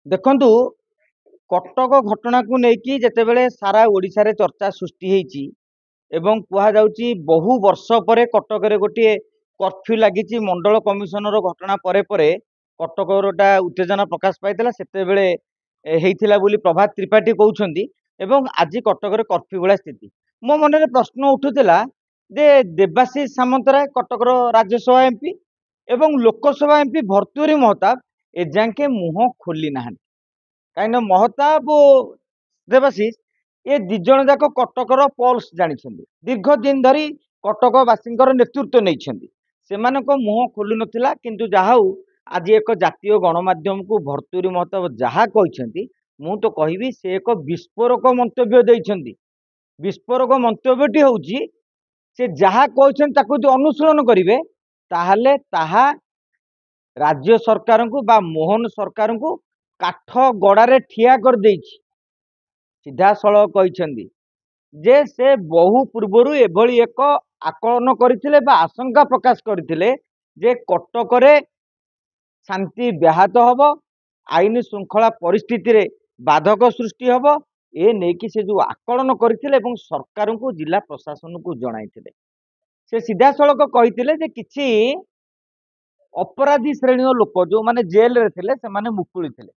देखंतु कटक घटना को लेकिन जितेबले सारा ओडिशा रे चर्चा सृष्टि होती एवं कहुच्छी बहु वर्ष पर कटक गोटे कर्फ्यू लगी मंडल कमिशनर घटना पर कटक गोटा उत्तेजना प्रकाश पाई से प्रभात त्रिपाठी कहते आज कटक कर्फ्यू भाया स्थिति मो मन में प्रश्न उठूला जे देवाशीष सामंतराय कटक राज्यसभा एमपी एवं लोकसभा एमपी भर्तृहरि महताब एजाके मुह खोली ना कहीं महताब और देवाशीष ये दिजन जाक कटकर पल्स जानी दीर्घ दिन धरी कटकवासी नेतृत्व नहीं मुह खोलु नथिला किंतु जाहाउ आज एक जातीय गणमाध्यम को भर्तृहरि महताब जहा कहते मु तो कहबी से एक विस्फोरक मंतव्य देइछंती। विस्फोरक मंतव्यटी होउची से जहा कहते अनुसरण करेंगे ताहले ताहा राज्य सरकार को बा मोहन सरकार को काठ गड़ारे ठिया कर देइछि। सीधा सड़क कहते जे से बहु पूर्वर एभली एक आकलन करथिले बा आशंका प्रकाश करथिले जे कटकरे शांति व्याहत हब आईन श्रृंखला परिस्थिति रे बाधक सृष्टि हब ए नेकी से जो आकलन करथिले एवं सरकार को जिला प्रशासन को जणाइथिले से सीधा सड़क कहथिले जे किछि अपराधी श्रेणी लोक जो माने जेल रे थिले से माने मुकुली थिले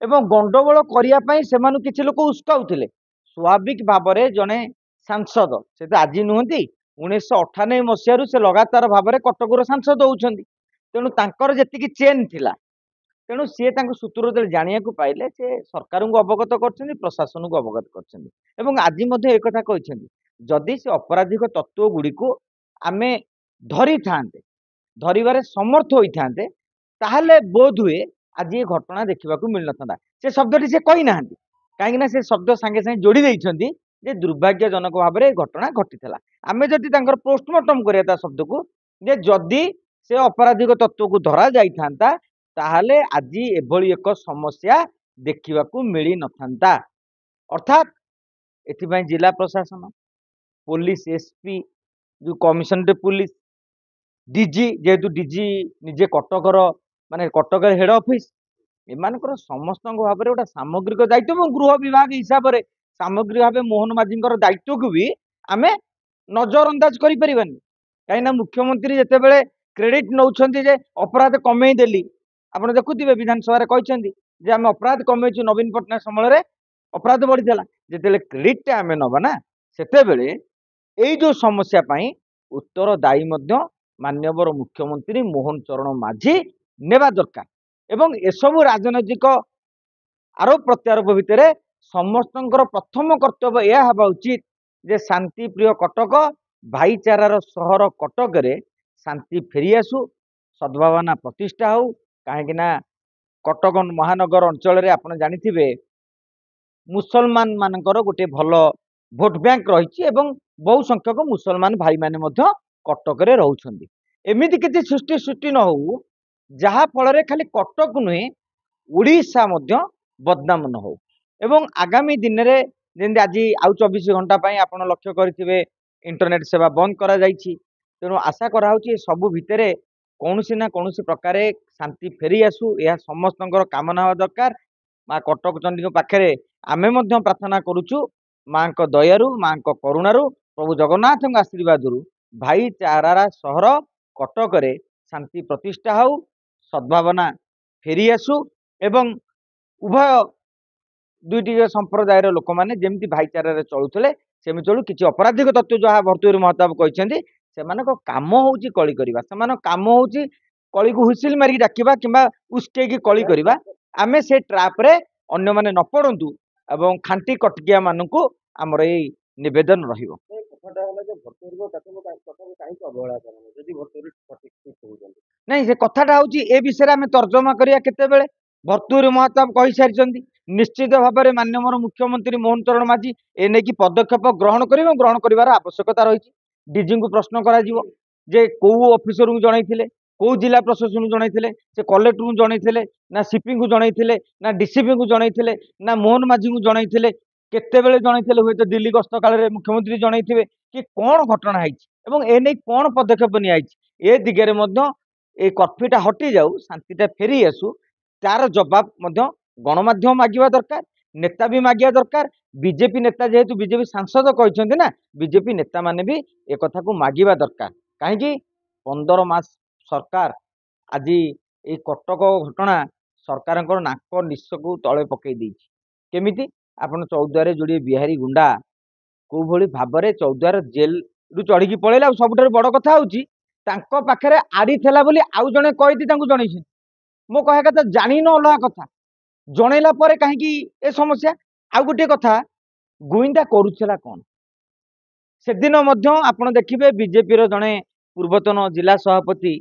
एवं गंडगोल करिया पई सेमानु किछि लोक उस्काउथिले। स्वाभाविक भाव में जड़े सांसद से तो आज नुहति 1998 मसीह से लगातार भाव में कटकर सांसद होउछंती तेणु तांकर जेतिकी चेन थिला तेणु सी सूत्र जानिया पाइले से सरकार को अवगत कर प्रशासन को अवगत कर आज एक कथा कहते जदि से अपराधिक तत्व गुड़ी को आमे धरी था धरवे समर्थ होता ताहले बोध हुए आज ये घटना देखा मिल ना से शब्द से कही ना कहीं से शब्द सांगे सांगे जोड़ी देइछंती जे दुर्भाग्यजनक भाव में घटना घटी आमे जदि पोस्टमार्टम करिया शब्द को जे जदि से अपराधिक तत्व को धरा जाइथांता ताहले आज एभली एक समस्या देखा मिल नथा। अर्थात एथिपाई जिला प्रशासन पुलिस एसपी जो कमिशनरेट पुलिस डीजी जेहेतु डीजी निजे कटकर माने कटकर हेड ऑफिस एमानकर समस्त भाव में गोटे सामग्रिक दायित्व और गृह विभाग हिसाब से सामग्रिक भाव मोहन माझी दायित्व को भी आम नजर अंदाज करें कहीं मुख्यमंत्री जितेबाला क्रेडिट नौकरी जे अपराध कमे देली आपड़ देखुवे विधानसभा कहते आम अपराध कमेचु नवीन पट्टनायक समय अपराध बढ़ी जिते क्रेडिट आम नवा ना से जो समस्या उत्तरदायी मान्यवर मुख्यमंत्री मोहन चरण माझी नेबा दरकार एवं एसबू राजनैतिक आरोप प्रत्यारोप भितर समस्त प्रथम कर्तव्य यह हवा उचित जे शांति प्रिय कटक भाईचारार सहर कटक रे शांति फेरी आसू सद्भावना प्रतिष्ठा हो कहीं कटक महानगर अंचल आप जानिथिबे मुसलमान मानकर गोटे भल भोट बैंक रही बहु संख्यक मुसलमान भाई माने कटक रे रहउछंदी एमिति किछि सृष्टि सृष्टि न हो जहा फल खाली कटक नुहे उड़ीसा बदनाम न हो एवं आगामी दिन में जमी आज आउ 24 घंटा आप लक्ष्य करेंगे इंटरनेट सेवा बंद करा जाइछि तेणु आशा कराउछि सबु भितर कौन ना कौन प्रकार शांति फेरी आसू यह समस्त कामना हवा दरकार। माँ कटक चंडी पाखे आमे प्रार्थना करुचु माँ दयारु माँ करुणारू प्रभु जगन्नाथ आशीर्वाद भाईचारा सहर कटक रे शांति प्रतिष्ठा हो सद्भावना फेरी आसू एवं उभय दुईटी संप्रदायर लोक मैंने जमी भाईचारा चलुले सेमि चलू किसी अपराधिक तत्व जहाँ भर्तृहरि महताब कहते से काम हूँ कली करवा से काम हूँ कली को हुइसिल मारिक डाकिबा किंबा उस्केकी कली करवा आमे से ट्राप रे अन्य माने न पड़ंतु एवं खांटी कटकिया मानकु हमर ए निवेदन रहिबो। नहीं से कथाटा हूँ ए विषय में तर्जमा करिया केतेबेले भर्तृहरि महताब कहि सारिचंती निश्चित भाव में माननीय मुख्यमंत्री मोहन चरण माझी एने की पदक्षेप ग्रहण करिवे ग्रहण करिवार आवश्यकता रही डीजी को प्रश्न करा जीवो जे को ऑफिसर को जणाइथिले को जिला प्रशासन को जणाइथिले से कलेक्टर को जणाइथिले ना सीपी को जणाइथिले ना डीसीपी को जणाइथिले ना मोहन माझी को जणाइथिले केतेबेले जणाइथिले होय तो दिल्ली गस्त काल रे मुख्यमंत्री जणाइथिबे कि कौन घटना है एने कौन पदक्षेप निया दिगरे ए कर्फ्यूटा हटि जाऊ शांतिटा फेरी आसू तार जवाब गणमाध्यम मागिबा दरकार, नेता भी मागिबा दरकार। बीजेपी नेता जेहेतु बीजेपी सांसद कहते ना, बीजेपी नेता माने भी एक कथा को मागिबा दरकार। कहीं 15 मास सरकार आज ये कटक घटना सरकार नाक निश को तले पकई देछि। केमिति आपण चौद्वार जोड़े बिहारी गुंडा को भली भाव में चौद्वार जेल रु चढ़ी पड़ेला। सबुठ बड़ कथा हूँ पाखे आड़ी थेला बोली आउ जड़े कहीदी जन मो कह कथा जान अलग कथा जनइला कहीं ए समस्या। आउ गोटे कथा गुइंदा करुला कौन से दिन आपण देखिए बीजेपी जड़े पूर्वतन जिला सभापति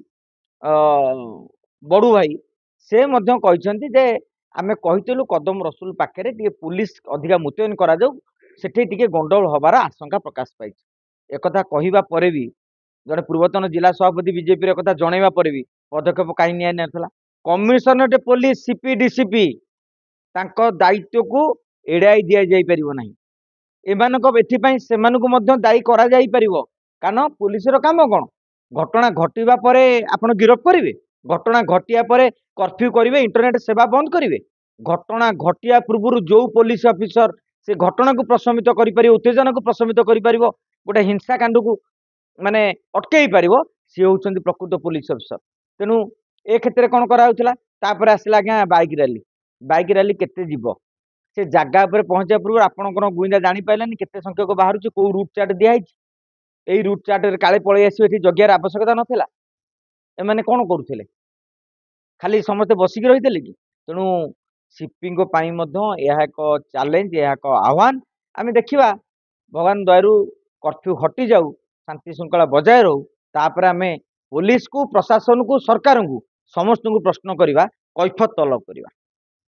बड़ू भाई से जे आमे कहितलु कदम रसुल पाखे टे पुलिस अधिका मुतयन करा जाऊ सेठी टिके गंडगोल हबार आशंका प्रकाश पाई। एक कहवा पर भी जड़े पूर्वतन जिला सभापति बीजेपी कथा जनइबा पर भी पदक्षेप कहीं निला। कमिशनरेट पुलिस सीपी डीसीपी तांको दायित्व को एड़ाई दि जाई परिबो नहीं। एमानक एथिपाई सेमानकु मध्य दायी करा जाई परिबो कारण पुलिस रो काम कोन घटना घटिबा परे आपण गिरफ करिवे, घटना घटिया परे कर्फ्यू करिवे, इंटरनेट सेवा बंद करिवे। घटना घटिया पूर्व जो पुलिस ऑफिसर से घटना को प्रशमित करि परिबो, उत्तेजना को प्रशमित करि परिबो, गोटे हिंसा कांड को माने अटकई पारिबो, सी होउछन्ती प्रकृत पुलिस ऑफिसर। तेनु ए क्षेत्र में कौन कराउथला तापर आसला आज्ञा बाइक रैली केते जीव से जगह पर पहुंचा पूर्व आपंकर गुइंदा जानी पाइलानी केते संख्यक बाहर कौ रूट चार्ट दिखाई यही रूट चार्ट काले पलि आसो जगियार आवश्यकता नाला। एमाने कौन करुले खाली समस्ते बसिक रही कि तेणु सीपी एक चैलेंज एक आह्वान आम देखा भगवान दयारू कर्फ्यू हटि जाऊ शांति श्रृंखला बजाय रहू तापर आम पुलिस को प्रशासन को सरकार को समस्त को प्रश्न करवा कैफत तलब करवा।